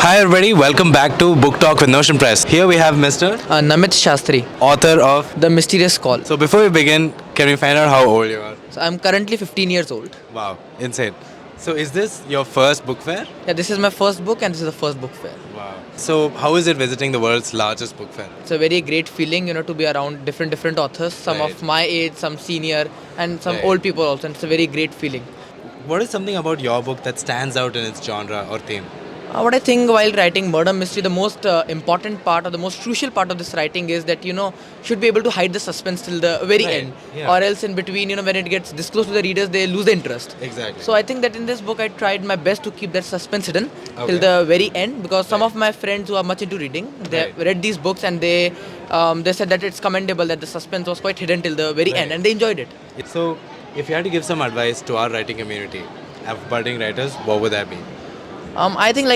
Hi everybody, welcome back to Book Talk with Notion Press. Here we have Mr. Namit Shastry, Author of. The Mysterious Call. So before we begin, can we find out how old you are? So I'm currently 15 years old. Wow, insane. So is this your first book fair? Yeah, this is my first book and this is the first book fair. Wow. So how is it visiting the world's largest book fair? It's a very great feeling, to be around different authors, some Right. of my age, some senior, and some Right. old people also. And it's a very great feeling. What is something about your book that stands out in its genre or theme? What I think while writing murder mystery, the most important part or the most crucial part of this writing is that should be able to hide the suspense till the very Right, end, yeah. or else in between, when it gets disclosed to the readers, they lose the interest. Exactly. So I think that in this book, I tried my best to keep that suspense hidden Okay. till the very end, because some Right. of my friends who are much into reading, they Right. read these books and they said that it's commendable that the suspense was quite hidden till the very Right. end, and they enjoyed it. So if you had to give some advice to our writing community, of budding writers, what would that be? I think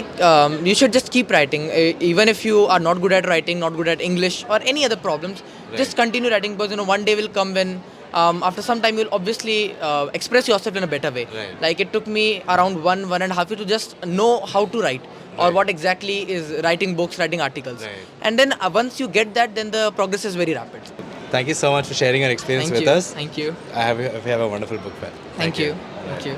you should just keep writing, even if you are not good at writing, not good at English or any other problems. Right. Just continue writing, because one day will come when after some time you'll obviously express yourself in a better way. Right. Like it took me around one and a half year to just know how to write, or Right. what exactly is writing books, writing articles. Right. And then once you get that, then the progress is very rapid. Thank you so much for sharing your experience Thank with you. us. Thank you. We have a wonderful book fair. Thank you. Thank you.